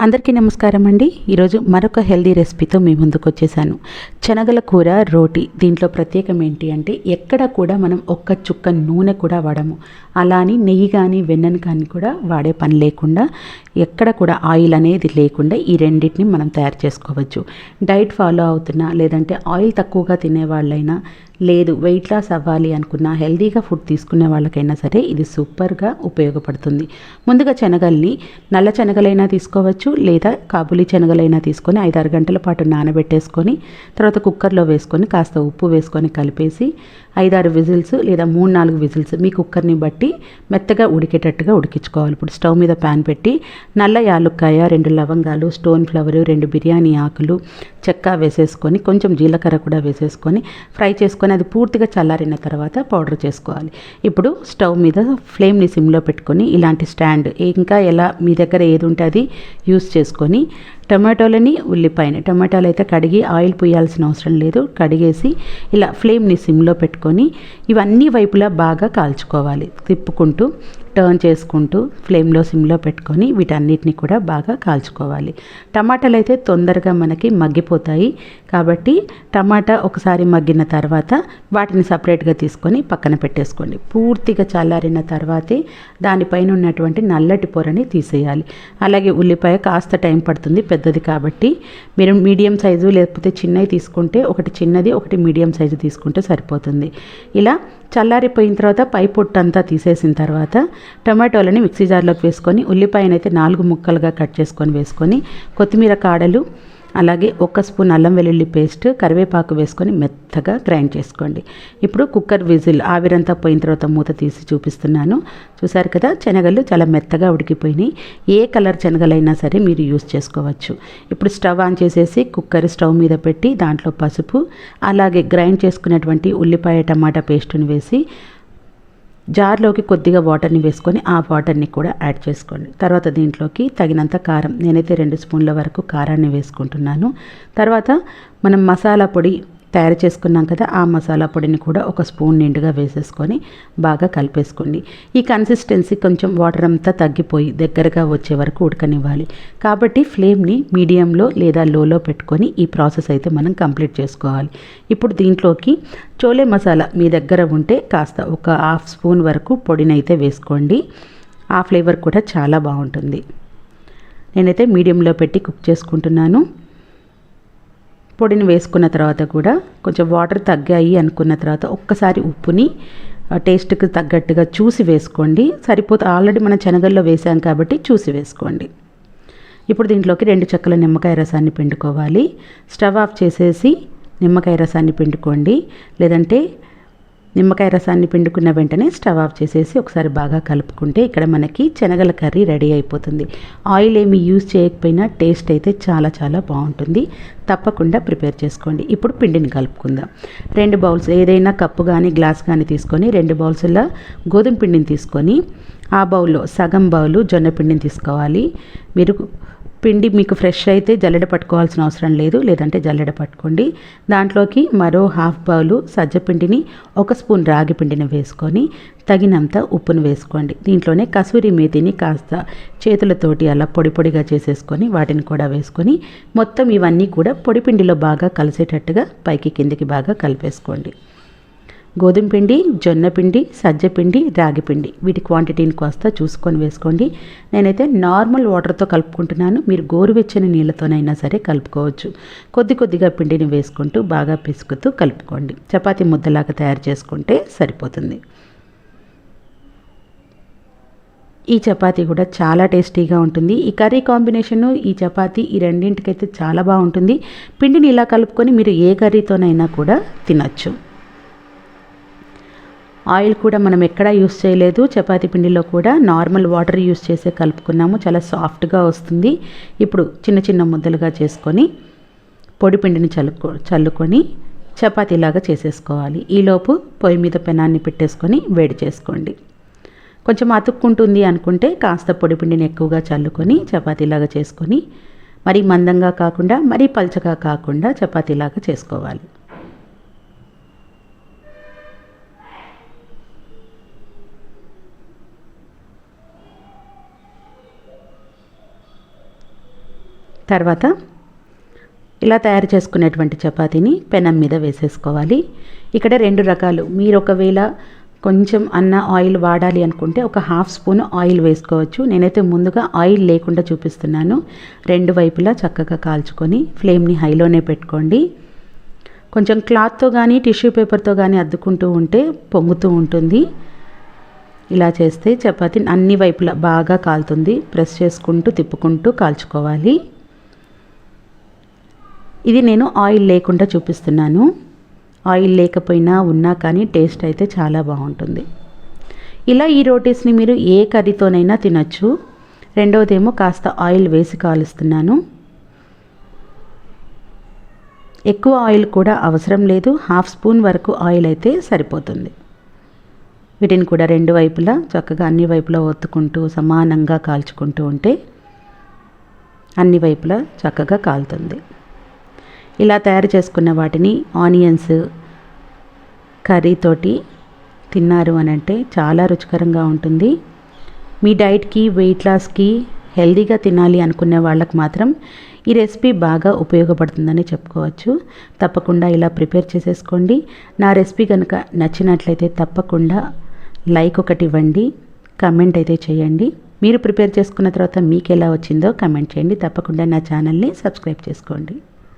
అందరికీ నమస్కారం అండి. ఈరోజు మరొక హెల్దీ రెసిపీతో మీ ముందుకు వచ్చేసాను. శనగల కూర రోటీ. దీంట్లో ప్రత్యేకం ఏంటి అంటే ఎక్కడ కూడా మనం ఒక్క చుక్క నూనె కూడా వాడము. అలా అని నెయ్యి కానీ వెన్నెను కానీ కూడా వాడే పని లేకుండా, ఎక్కడ కూడా ఆయిల్ అనేది లేకుండా ఈ రెండింటిని మనం తయారు చేసుకోవచ్చు. డైట్ ఫాలో అవుతున్నా, లేదంటే ఆయిల్ తక్కువగా తినేవాళ్ళైనా, లేదు వెయిట్ లాస్ అవ్వాలి అనుకున్న, హెల్దీగా ఫుడ్ తీసుకునే వాళ్ళకైనా సరే ఇది సూపర్గా ఉపయోగపడుతుంది. ముందుగా శనగల్ని నల్ల శనగలైనా తీసుకోవచ్చు, లేదా కాబూలీ శనగలైనా తీసుకొని 5-6 గంటల పాటు నానబెట్టేసుకొని తర్వాత కుక్కర్లో వేసుకొని కాస్త ఉప్పు వేసుకొని కలిపేసి 5-6 విజిల్స్ లేదా 3-4 విజిల్స్ మీ కుక్కర్ని బట్టి మెత్తగా ఉడికేటట్టుగా ఉడికించుకోవాలి. ఇప్పుడు స్టవ్ మీద ప్యాన్ పెట్టి నల్ల యాలుక్కాయ, 2 లవంగాలు, స్టోన్ ఫ్లవరు, 2 బిర్యానీ ఆకులు, చెక్క వేసేసుకొని కొంచెం జీలకర్ర కూడా వేసేసుకొని ఫ్రై చేసుకొని అది పూర్తిగా చల్లారిన తర్వాత పౌడర్ చేసుకోవాలి. ఇప్పుడు స్టవ్ మీద ఫ్లేమ్ని సిమ్లో పెట్టుకొని ఇలాంటి స్టాండ్ ఇంకా ఎలా మీ దగ్గర ఏది ఉంటే అది యూస్ చేసుకొని టమాటోలని, ఉల్లిపాయని, టమాటాలు అయితే కడిగి ఆయిల్ పోయాల్సిన అవసరం లేదు, కడిగేసి ఇలా ఫ్లేమ్ని సిమ్లో పెట్టుకొని ఇవన్నీ వైపులా బాగా కాల్చుకోవాలి. తిప్పుకుంటూ టర్న్ చేసుకుంటూ ఫ్లేమ్లో సిమ్లో పెట్టుకొని వీటన్నిటిని కూడా బాగా కాల్చుకోవాలి. టమాటాలు అయితే తొందరగా మనకి మగ్గిపోతాయి కాబట్టి టమాటా ఒకసారి మగ్గిన తర్వాత వాటిని సపరేట్గా తీసుకొని పక్కన పెట్టేసుకోండి. పూర్తిగా చల్లారిన తర్వాతే దానిపైన ఉన్నటువంటి నల్లటి పొరని తీసేయాలి. అలాగే ఉల్లిపాయ కాస్త టైం పడుతుంది, పెద్దది కాబట్టి మీరు మీడియం సైజు లేకపోతే చిన్నవి తీసుకుంటే ఒకటి చిన్నది ఒకటి మీడియం సైజు తీసుకుంటే సరిపోతుంది. ఇలా చల్లారిపోయిన తర్వాత పై పొట్టు అంతా తీసేసిన తర్వాత టమాటోలని మిక్సీ జార్లోకి వేసుకొని ఉల్లిపాయనైతే 4 ముక్కలుగా కట్ చేసుకొని వేసుకొని కొత్తిమీర కాడలు, అలాగే 1 స్పూన్ అల్లం వెల్లుల్లి పేస్ట్, కరివేపాకు వేసుకొని మెత్తగా గ్రైండ్ చేసుకోండి. ఇప్పుడు కుక్కర్ విజిల్ ఆవిరంతా పోయిన తర్వాత మూత తీసి చూపిస్తున్నాను. చూసారు కదా, శనగలు చాలా మెత్తగా ఉడికిపోయినాయి. ఏ కలర్ శనగలైనా సరే మీరు యూస్ చేసుకోవచ్చు. ఇప్పుడు స్టవ్ ఆన్ చేసేసి కుక్కర్ స్టవ్ మీద పెట్టి దాంట్లో పసుపు, అలాగే గ్రైండ్ చేసుకున్నటువంటి ఉల్లిపాయ టమాటా పేస్టుని వేసి జార్లోకి కొద్దిగా వాటర్ని వేసుకొని ఆ వాటర్ని కూడా యాడ్ చేసుకోండి. తర్వాత దీంట్లోకి తగినంత కారం, నేనైతే 2 స్పూన్ల వరకు కారాన్ని వేసుకుంటున్నాను. తర్వాత మనం మసాలా పొడి తయారు చేసుకున్నాం కదా, ఆ మసాలా పొడిని కూడా 1 స్పూన్ నిండుగా వేసేసుకొని బాగా కలిపేసుకోండి. ఈ కన్సిస్టెన్సీ కొంచెం వాటర్ అంతా తగ్గిపోయి దగ్గరగా వచ్చే వరకు ఉడకనివ్వాలి. కాబట్టి ఫ్లేమ్ని మీడియంలో లేదా లోలో పెట్టుకొని ఈ ప్రాసెస్ అయితే మనం కంప్లీట్ చేసుకోవాలి. ఇప్పుడు దీంట్లోకి చోలే మసాలా మీ దగ్గర ఉంటే కాస్త 1/2 స్పూన్ వరకు పొడినైతే వేసుకోండి. ఆ ఫ్లేవర్ కూడా చాలా బాగుంటుంది. నేనైతే మీడియంలో పెట్టి కుక్ చేసుకుంటున్నాను. పొడిని వేసుకున్న తర్వాత కూడా కొంచెం వాటర్ తగ్గాయి అనుకున్న తర్వాత ఒక్కసారి ఉప్పుని టేస్ట్కి తగ్గట్టుగా చూసి వేసుకోండి. సరిపోతే ఆల్రెడీ మనం శనగల్లో వేసాం కాబట్టి చూసి వేసుకోండి. ఇప్పుడు దీంట్లోకి 2 చెక్కల నిమ్మకాయ రసాన్ని పిండుకోవాలి. స్టవ్ ఆఫ్ చేసేసి నిమ్మకాయ రసాన్ని పిండుకోండి, లేదంటే నిమ్మకాయ రసాన్ని పిండుకున్న వెంటనే స్టవ్ ఆఫ్ చేసేసి ఒకసారి బాగా కలుపుకుంటే ఇక్కడ మనకి శనగల కర్రీ రెడీ అయిపోతుంది. ఆయిల్ ఏమి యూజ్ చేయకపోయినా టేస్ట్ అయితే చాలా చాలా బాగుంటుంది. తప్పకుండా ప్రిపేర్ చేసుకోండి. ఇప్పుడు పిండిని కలుపుకుందాం. 2 బౌల్స్, ఏదైనా కప్పు కానీ గ్లాస్ కానీ తీసుకొని 2 బౌల్స్ల గోధుమ పిండిని తీసుకొని ఆ బౌల్లో సగం బౌలు జొన్న పిండిని తీసుకోవాలి. మీరు పిండి మీకు ఫ్రెష్ అయితే జల్లెడ పట్టుకోవాల్సిన అవసరం లేదు, లేదంటే జల్లెడ పట్టుకోండి. దాంట్లోకి మరో 1/2 బౌలు సజ్జపిండిని, 1 స్పూన్ రాగి పిండిని వేసుకొని తగినంత ఉప్పును వేసుకోండి. దీంట్లోనే కసూరి మేతిని కాస్త చేతులతోటి అలా పొడి పొడిగా చేసేసుకొని వాటిని కూడా వేసుకొని మొత్తం ఇవన్నీ కూడా పొడి పిండిలో బాగా కలిసేటట్టుగా పైకి కిందికి బాగా కలిపేసుకోండి. గోధుమ పిండి, జొన్న పిండి, సజ్జపిండి, రాగి పిండి వీటి క్వాంటిటీని కాస్త చూసుకొని వేసుకోండి. నేనైతే నార్మల్ వాటర్తో కలుపుకుంటున్నాను, మీరు గోరువెచ్చని నీళ్ళతోనైనా సరే కలుపుకోవచ్చు. కొద్ది కొద్దిగా పిండిని వేసుకుంటూ బాగా పిసుకుతూ కలుపుకోండి. చపాతీ ముద్దలాగా తయారు చేసుకుంటే సరిపోతుంది. ఈ చపాతీ కూడా చాలా టేస్టీగా ఉంటుంది. ఈ కర్రీ కాంబినేషను, ఈ చపాతీ, ఈ రెండింటికైతే చాలా బాగుంటుంది. పిండిని ఇలా కలుపుకొని మీరు ఏ కర్రీతోనైనా కూడా తినచ్చు. ఆయిల్ కూడా మనం ఎక్కడా యూస్ చేయలేదు. చపాతీ పిండిలో కూడా నార్మల్ వాటర్ యూస్ చేసే కలుపుకున్నాము. చాలా సాఫ్ట్గా వస్తుంది. ఇప్పుడు చిన్న చిన్న ముద్దలుగా చేసుకొని పొడి పిండిని చల్లుకొని చపాతీలాగా చేసేసుకోవాలి. ఈలోపు పొయ్యి మీద పెనాన్ని పెట్టేసుకొని వేడి చేసుకోండి. కొంచెం అతుక్కుంటుంది అనుకుంటే కాస్త పొడి పిండిని ఎక్కువగా చల్లుకొని చపాతీలాగా చేసుకొని మరీ మందంగా కాకుండా మరీ పల్చగా కాకుండా చపాతీలాగా చేసుకోవాలి. తర్వాత ఇలా తయారు చేసుకునేటువంటి చపాతీని పెనం మీద వేసేసుకోవాలి. ఇక్కడ 2 రకాలు, మీరు ఒకవేళ కొంచెం అన్న ఆయిల్ వాడాలి అనుకుంటే ఒక హాఫ్ స్పూన్ ఆయిల్ వేసుకోవచ్చు. నేనైతే ముందుగా ఆయిల్ లేకుండా చూపిస్తున్నాను. 2 వైపులా చక్కగా కాల్చుకొని ఫ్లేమ్ని హైలోనే పెట్టుకోండి. కొంచెం క్లాత్తో కానీ టిష్యూ పేపర్తో కానీ అద్దుకుంటూ ఉంటే పొంగుతూ ఉంటుంది. ఇలా చేస్తే చపాతీ అన్ని వైపులా బాగా కాలుతుంది. ప్రెస్ చేసుకుంటూ తిప్పుకుంటూ కాల్చుకోవాలి. ఇది నేను ఆయిల్ లేకుండా చూపిస్తున్నాను. ఆయిల్ లేకపోయినా ఉన్నా కానీ టేస్ట్ అయితే చాలా బాగుంటుంది. ఇలా ఈ రోటీస్ని మీరు ఏ కర్రీతోనైనా తినొచ్చు. రెండవదేమో కాస్త ఆయిల్ వేసి కాలుస్తున్నాను. ఎక్కువ ఆయిల్ కూడా అవసరం లేదు, హాఫ్ స్పూన్ వరకు ఆయిల్ అయితే సరిపోతుంది. వీటిని కూడా 2 వైపులా చక్కగా అన్ని వైపులా ఒత్తుకుంటూ సమానంగా కాల్చుకుంటూ ఉంటే అన్ని వైపులా చక్కగా కాలుతుంది. ఇలా తయారు చేసుకున్న వాటిని ఆనియన్స్ కర్రీతోటి తిన్నారు అని అంటే చాలా రుచికరంగా ఉంటుంది. మీ డైట్కి, వెయిట్ లాస్కి, హెల్దీగా తినాలి అనుకునే వాళ్ళకి మాత్రం ఈ రెసిపీ బాగా ఉపయోగపడుతుందని చెప్పుకోవచ్చు. తప్పకుండా ఇలా ప్రిపేర్ చేసేసుకోండి. నా రెసిపీ కనుక నచ్చినట్లయితే తప్పకుండా లైక్ ఒకటి ఇవ్వండి, కమెంట్ అయితే చేయండి. మీరు ప్రిపేర్ చేసుకున్న తర్వాత మీకు ఎలా వచ్చిందో కమెంట్ చేయండి. తప్పకుండా నా ఛానల్ని సబ్స్క్రైబ్ చేసుకోండి.